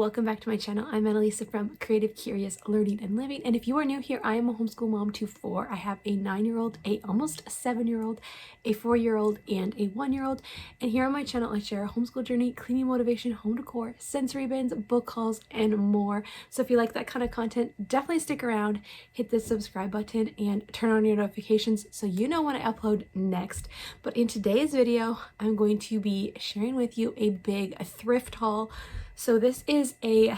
welcome back to my channel. I'm Annalisa from Creative Curious Learning and Living, and if you are new here, I am a homeschool mom to four. I have a 9-year-old, a almost 7-year-old, a 4-year-old, and a 1-year-old. And here on my channel, I share a homeschool journey, cleaning motivation, home decor, sensory bins, book hauls, and more. So if you like that kind of content, definitely stick around, hit the subscribe button, and turn on your notifications so you know when I upload next. But in today's video, I'm going to be sharing with you a big thrift haul. So this is a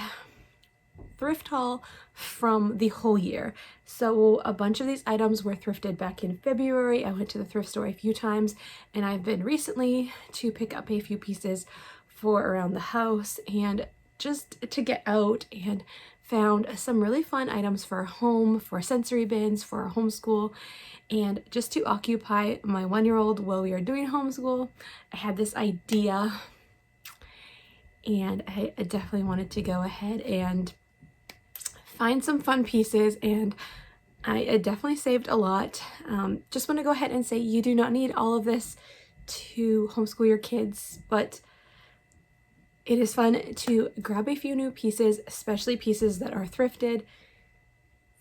thrift haul from the whole year. So a bunch of these items were thrifted back in February. I went to the thrift store a few times, and I've been recently to pick up a few pieces for around the house and just to get out, and found some really fun items for home, for sensory bins, for homeschool, and just to occupy my 1-year-old while we are doing homeschool. I had this idea, and I definitely wanted to go ahead and find some fun pieces, and I definitely saved a lot. Just want to go ahead and say you do not need all of this to homeschool your kids, but it is fun to grab a few new pieces, especially pieces that are thrifted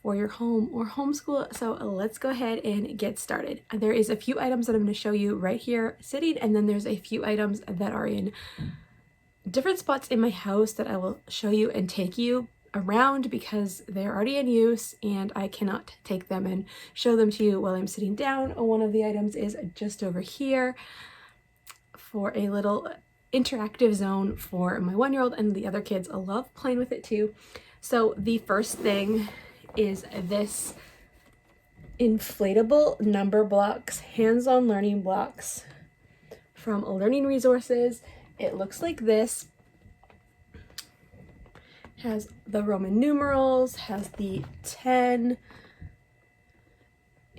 for your home or homeschool. So let's go ahead and get started. There is a few items that I'm going to show you right here sitting, and then there's a few items that are in different spots in my house that I will show you and take you around because they're already in use and I cannot take them and show them to you while I'm sitting down. One of the items is just over here for a little interactive zone for my 1-year-old, and the other kids love playing with it too. So the first thing is this inflatable number blocks, hands-on learning blocks from Learning Resources. It looks like this. Has the Roman numerals, has the 10,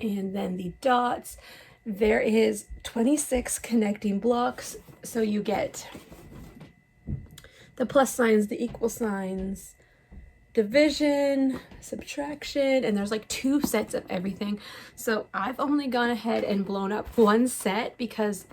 and then the dots. There is 26 connecting blocks, so you get the plus signs, the equal signs, division, subtraction, and there's like 2 sets of everything. So I've only gone ahead and blown up 1 set because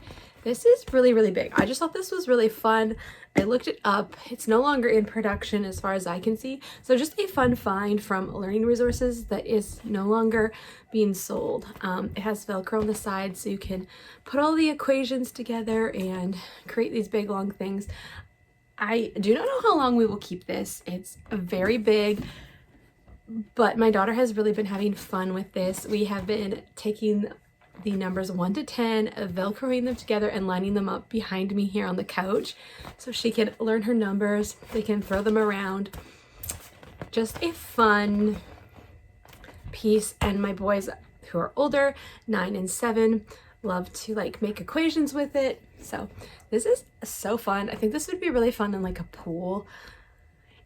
this is really, really big. I just thought this was really fun. I looked it up. It's no longer in production as far as I can see. So just a fun find from Learning Resources that is no longer being sold. It has Velcro on the side so you can put all the equations together and create these big long things. I do not know how long we will keep this. It's very big, but my daughter has really been having fun with this. We have been taking the numbers 1 to 10, velcroing them together and lining them up behind me here on the couch so she can learn her numbers. They can throw them around. Just a fun piece. And my boys who are older, 9 and 7, love to like make equations with it. So this is so fun. I think this would be really fun in like a pool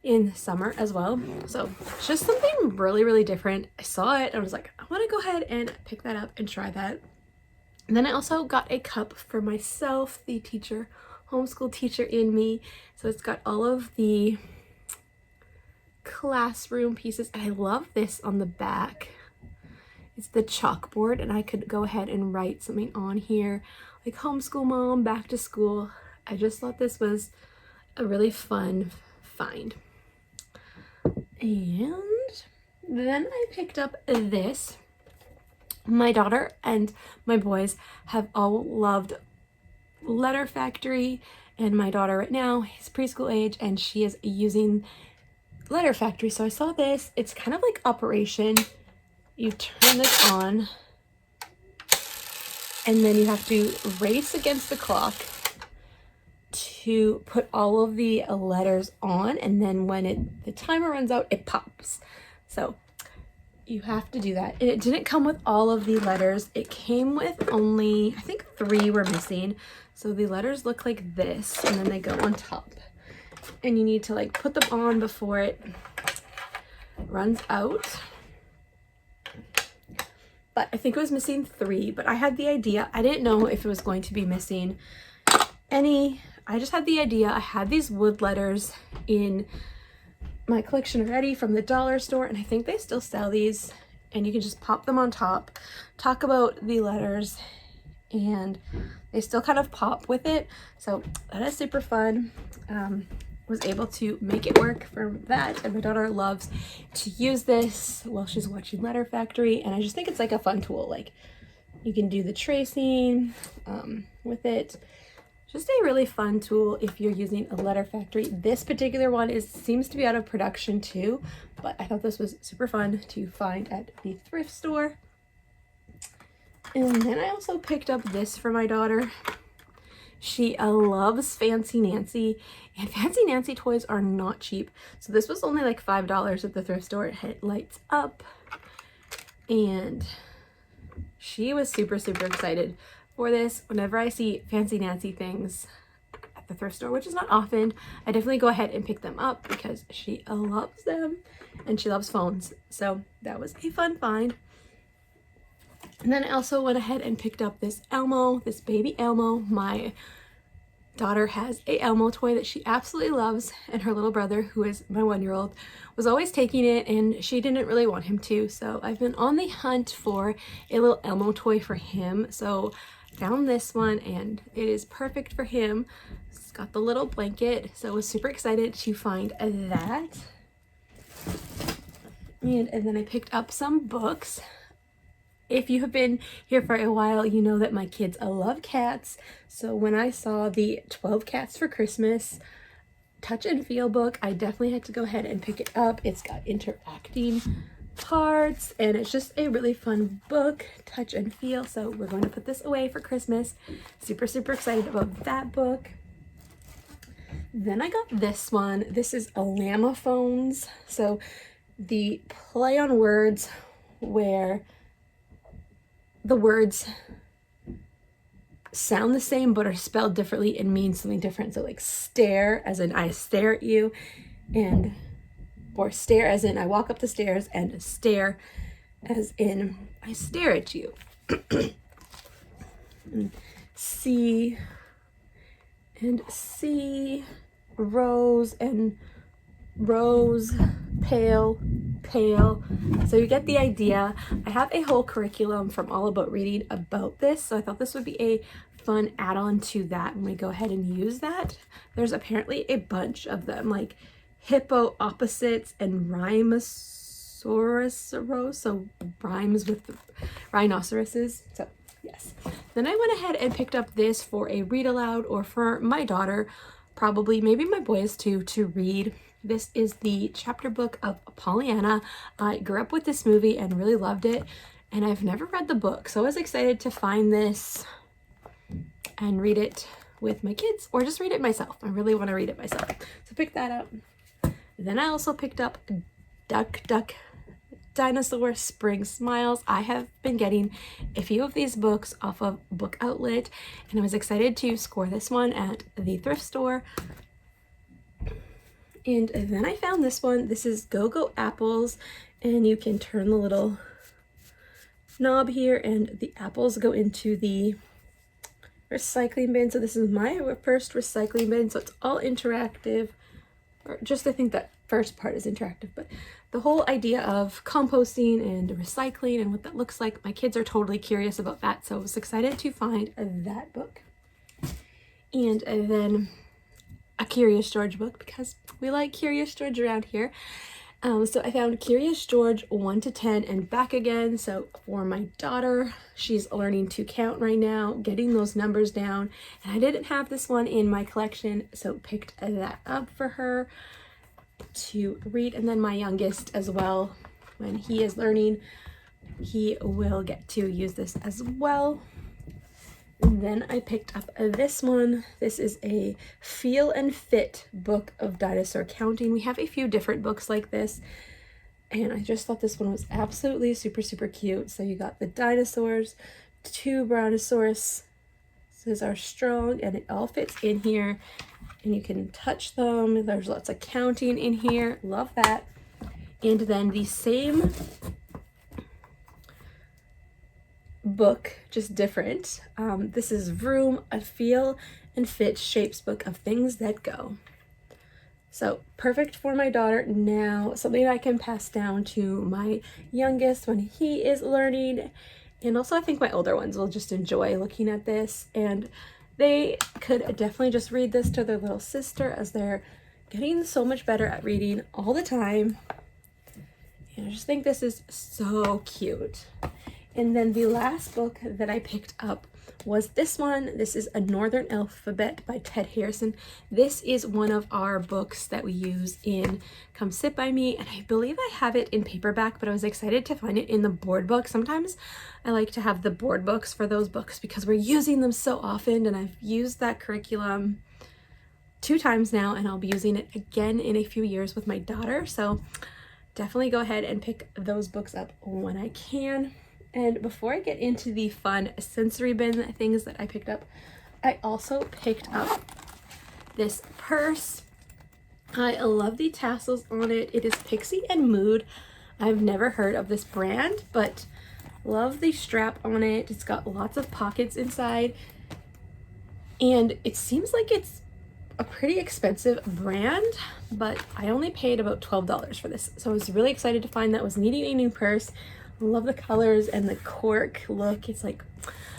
in summer as well. So it's just something really, really different. I saw it and I was like, I want to go ahead and pick that up and try that. And then I also got a cup for myself, the teacher, homeschool teacher in me. So it's got all of the classroom pieces, and I love this on the back. It's the chalkboard, and I could go ahead and write something on here like homeschool mom, back to school. I just thought this was a really fun find. And then I picked up this. My daughter and my boys have all loved Letter Factory, and my daughter right now is preschool age and she is using Letter Factory. So I saw this. It's kind of like Operation. You turn this on and then you have to race against the clock to put all of the letters on, and then when the timer runs out, it pops. So you have to do that. And it didn't come with all of the letters. It came with only, I think 3 were missing. So the letters look like this, and then they go on top. And you need to like put them on before it runs out. But I think it was missing 3, but I had the idea. I didn't know if it was going to be missing any. I just had the idea. I had these wood letters in my collection already from the dollar store, and I think they still sell these, and you can just pop them on top, talk about the letters, and they still kind of pop with it. So that is super fun. was able to make it work for that, and my daughter loves to use this while she's watching Letter Factory, and I just think it's like a fun tool. Like, you can do the tracing with it. Just a really fun tool if you're using a Letter Factory. This particular one seems to be out of production too, but I thought this was super fun to find at the thrift store. And then I also picked up this for my daughter. She loves Fancy Nancy, and Fancy Nancy toys are not cheap. So this was only like $5 at the thrift store. It lights up, and she was super, super excited for this. Whenever I see Fancy Nancy things at the thrift store, which is not often, I definitely go ahead and pick them up because she loves them, and she loves phones. So that was a fun find. And then I also went ahead and picked up this Elmo, this baby Elmo. My daughter has a Elmo toy that she absolutely loves, and her little brother, who is my 1-year-old, was always taking it, and she didn't really want him to. So I've been on the hunt for a little Elmo toy for him. So found this one, and it is perfect for him. It's got the little blanket, so I was super excited to find that. And then I picked up some books. If you have been here for a while, you know that my kids love cats. So when I saw the 12 Cats for Christmas touch and feel book, I definitely had to go ahead and pick it up. It's got interacting parts, and it's just a really fun book, touch and feel. So we're going to put this away for Christmas. Super, super excited about that book. Then I got this one. This is Lamophones. So the play on words where the words sound the same but are spelled differently and mean something different. So like stare as in I stare at you, and or stare as in I walk up the stairs, and stare as in I stare at you. And see rose and rose, pale, pale. So you get the idea. I have a whole curriculum from All About Reading about this, so I thought this would be a fun add-on to that when we go ahead and use that. There's apparently a bunch of them, like hippo opposites and rhinoceros, so rhymes with rhinoceroses. So yes. Then I went ahead and picked up this for a read aloud, or for my daughter, probably maybe my boys too, to read. This is the chapter book of Pollyanna. I grew up with this movie and really loved it, and I've never read the book, so I was excited to find this and read it with my kids, or just read it myself. I really want to read it myself, so pick that up. Then I also picked up Duck Duck Dinosaur Spring Smiles. I have been getting a few of these books off of Book Outlet, and I was excited to score this one at the thrift store. And then I found this one. This is Go-Go Apples, and you can turn the little knob here, and the apples go into the recycling bin. So this is my first recycling bin, so it's all interactive, or just I think that first part is interactive, but the whole idea of composting and recycling and what that looks like, my kids are totally curious about that, so I was excited to find that book. And then a Curious George book, because we like Curious George around here. So I found Curious George 1 to 10 and back again. So for my daughter, she's learning to count right now, getting those numbers down. And I didn't have this one in my collection, so picked that up for her to read. And then my youngest as well, when he is learning, he will get to use this as well. And then I picked up this one. This is a Feel and Fit book of dinosaur counting. We have a few different books like this, and I just thought this one was absolutely super, super cute. So you got the dinosaurs, 2 brontosaurus are strong, and it all fits in here, and you can touch them. There's lots of counting in here. Love that. And then the same book, just different. This is Vroom, a Feel and Fit Shapes book of things that go. So perfect for my daughter now, something I can pass down to my youngest when he is learning. And also I think my older ones will just enjoy looking at this, and they could definitely just read this to their little sister as they're getting so much better at reading all the time. And I just think this is so cute. And then the last book that I picked up was this one. This is A Northern Alphabet by Ted Harrison. This is one of our books that we use in Come Sit By Me, and I believe I have it in paperback, but I was excited to find it in the board book. Sometimes I like to have the board books for those books because we're using them so often, and I've used that curriculum 2 times now, and I'll be using it again in a few years with my daughter. So definitely go ahead and pick those books up when I can. And before I get into the fun sensory bin things that I picked up, I also picked up this purse. I love the tassels on it. It is Pixie and Mood. I've never heard of this brand, but love the strap on it. It's got lots of pockets inside, and it seems like it's a pretty expensive brand, but I only paid about $12 for this. So I was really excited to find that. I was needing a new purse. Love the colors and the cork look. It's like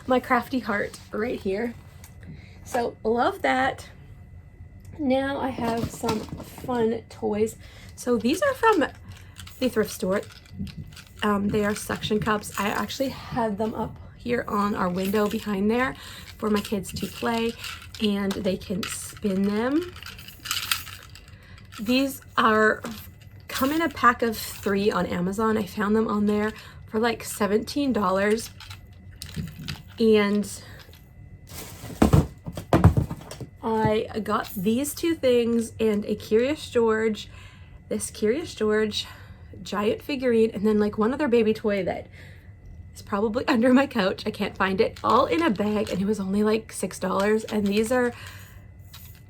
my crafty heart right here. So love that. Now I have some fun toys. So these are from the thrift store. They are suction cups. I actually had them up here on our window behind there for my kids to play, and they can spin them. These come in a pack of 3 on Amazon. I found them on there for like $17, and I got these 2 things and a Curious George, this Curious George giant figurine, and then like one other baby toy that is probably under my couch. I can't find it, all in a bag, and it was only like $6, and these are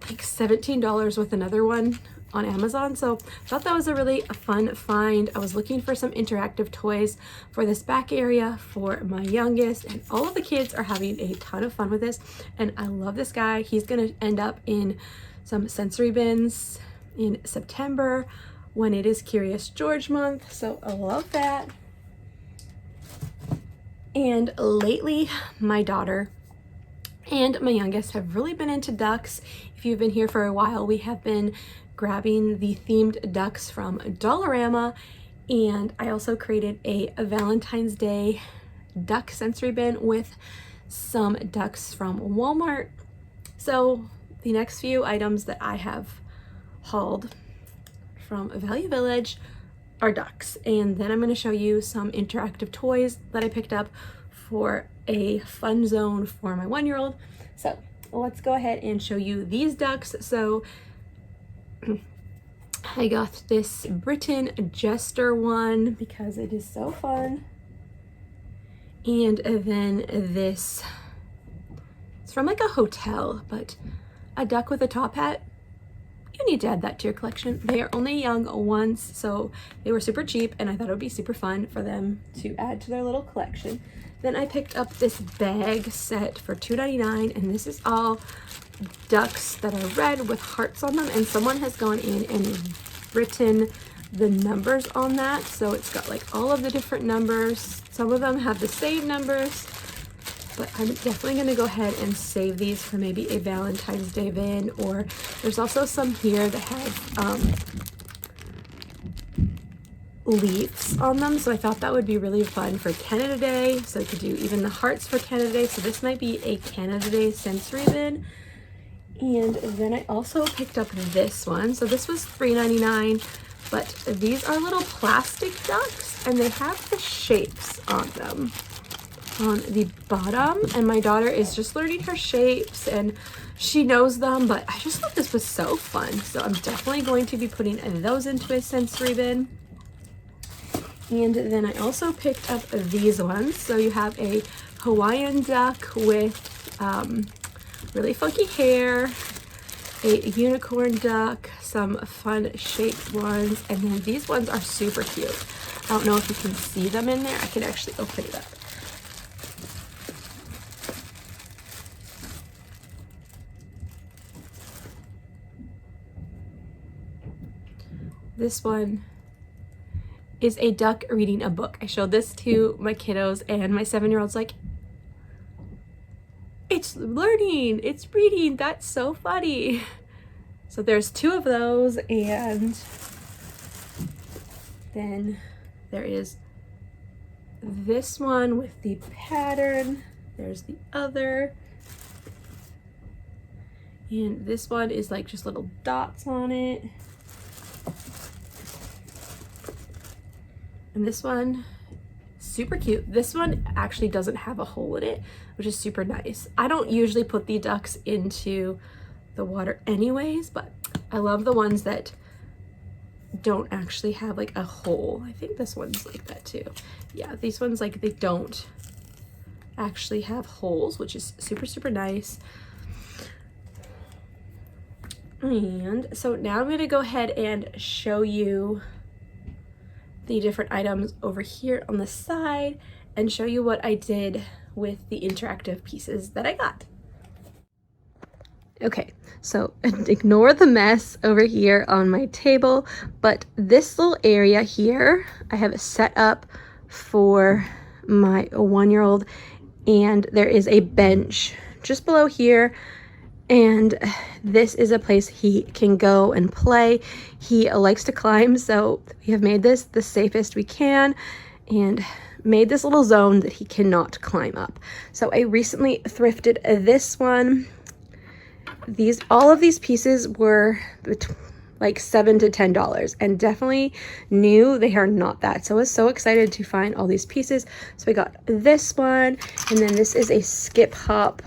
like $17 with another one on Amazon. So I thought that was a really fun find. I was looking for some interactive toys for this back area for my youngest, and all of the kids are having a ton of fun with this, and I love this guy. He's gonna end up in some sensory bins in September when it is Curious George month, so I love that. And lately my daughter and my youngest have really been into ducks. If you've been here for a while, we have been grabbing the themed ducks from Dollarama, and I also created a Valentine's Day duck sensory bin with some ducks from Walmart. So the next few items that I have hauled from Value Village are ducks, and then I'm going to show you some interactive toys that I picked up for a fun zone for my 1-year-old. So let's go ahead and show you these ducks. So I got this Britain Jester one because it is so fun, and then this, it's from like a hotel, but a duck with a top hat. You need to add that to your collection. They are only young once, so they were super cheap, and I thought it would be super fun for them to add to their little collection. Then I picked up this bag set for $2.99, and this is all ducks that are red with hearts on them, and someone has gone in and written the numbers on that. So it's got like all of the different numbers. Some of them have the same numbers, but I'm definitely going to go ahead and save these for maybe a Valentine's Day bin. Or there's also some here that have leaves on them, so I thought that would be really fun for Canada Day. So I could do even the hearts for Canada Day. So this might be a Canada Day sensory bin. And then I also picked up this one. So this was $3.99, but these are little plastic ducks, and they have the shapes on them on the bottom, and my daughter is just learning her shapes and she knows them, but I just thought this was so fun. So I'm definitely going to be putting those into a sensory bin. And then I also picked up these ones. So you have a Hawaiian duck with really funky hair, a unicorn duck, some fun shaped ones, and then these ones are super cute. I don't know if you can see them in there. I can actually open it up. This one is a duck reading a book. I showed this to my kiddos, and my 7-year-old's like, it's learning, it's reading, that's so funny. So there's 2 of those, and then there is this one with the pattern. There's the other. And this one is like just little dots on it. And this one, super cute. This one actually doesn't have a hole in it, which is super nice. I don't usually put the ducks into the water anyways, but I love the ones that don't actually have like a hole. I think this one's like that too. Yeah, these ones, like, they don't actually have holes, which is super, super nice. And so now I'm going to go ahead and show you the different items over here on the side and show you what I did with the interactive pieces that I got. Okay, so ignore the mess over here on my table, but this little area here I have set up for my 1-year-old, and there is a bench just below here, and this is a place he can go and play. He likes to climb, so we have made this the safest we can and made this little zone that he cannot climb up. So I recently thrifted this one. All of these pieces were like $7 to $10, and definitely new. They are not that. So I was so excited to find all these pieces. So we got this one, and then this is a skip hop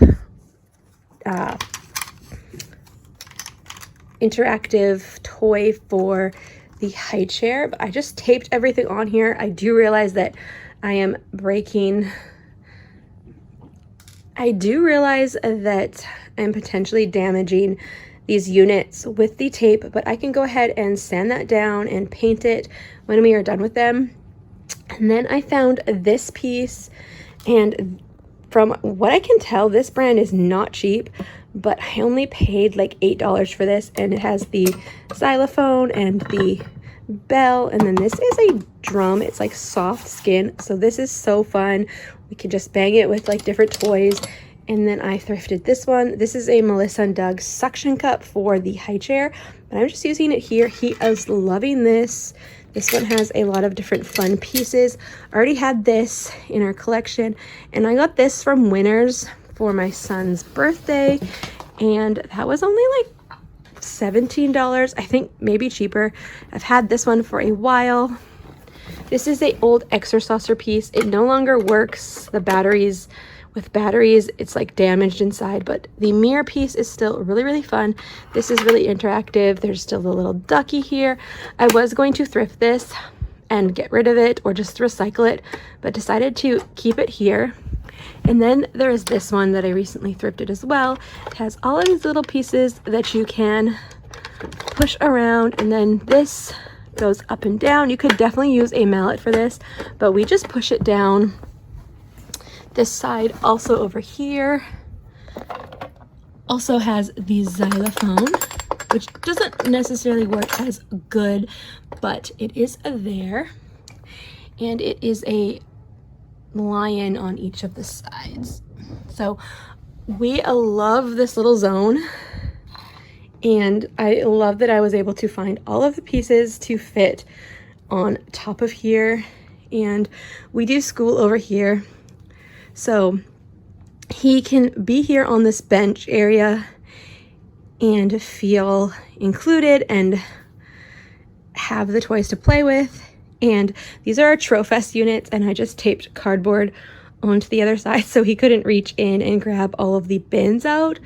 interactive toy for the high chair. But I just taped everything on here. I do realize that I am breaking. I do realize that I'm potentially damaging these units with the tape, but I can go ahead and sand that down and paint it when we are done with them. And then I found this piece, and from what I can tell, this brand is not cheap, but I only paid like $8 for this, and it has the xylophone and the bell, and then this is a drum. It's like soft skin, so this is so fun. We can just bang it with like different toys. And then I thrifted this one. This is a Melissa & Doug suction cup for the high chair, but I'm just using it here. He is loving this. This one has a lot of different fun pieces. I already had this in our collection, and I got this from Winners for my son's birthday, and that was only like $17, I think, maybe cheaper. I've had this one for a while. This is a old Exercaucer piece. It no longer works. The batteries, it's like damaged inside, but the mirror piece is still really, really fun. This is really interactive. There's still the little ducky here. I was going to thrift this and get rid of it or just recycle it, but decided to keep it here. And then there is this one that I recently thrifted as well. It has all of these little pieces that you can push around, and then this goes up and down. You could definitely use a mallet for this, but we just push it down. This side also over here also has the xylophone, which doesn't necessarily work as good, but it is there. And it is a lion on each of the sides. So we love this little zone, and I love that I was able to find all of the pieces to fit on top of here. And we do school over here, so he can be here on this bench area and feel included and have the toys to play with. And these are our Trofest units, and I just taped cardboard onto the other side so he couldn't reach in and grab all of the bins out.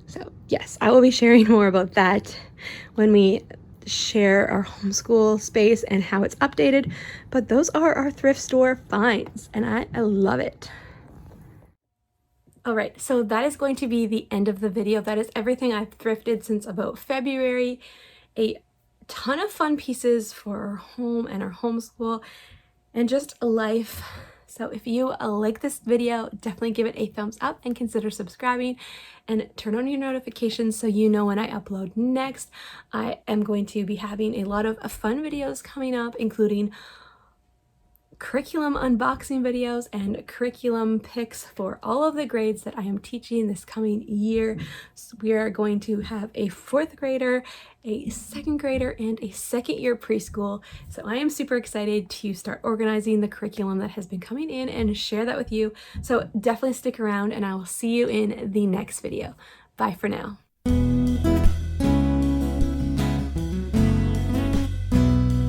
So yes, I will be sharing more about that when we share our homeschool space and how it's updated. But those are our thrift store finds, and I love it. All right, so that is going to be the end of the video. That is everything I've thrifted since about February. A ton of fun pieces for our home and our homeschool and just life. So if you like this video, definitely give it a thumbs up and consider subscribing and turn on your notifications so you know when I upload next. I am going to be having a lot of fun videos coming up, including curriculum unboxing videos and curriculum picks for all of the grades that I am teaching this coming year. So we are going to have a 4th grader, a 2nd grader, and a 2nd year preschool. So I am super excited to start organizing the curriculum that has been coming in and share that with you. So definitely stick around, and I will see you in the next video. Bye for now.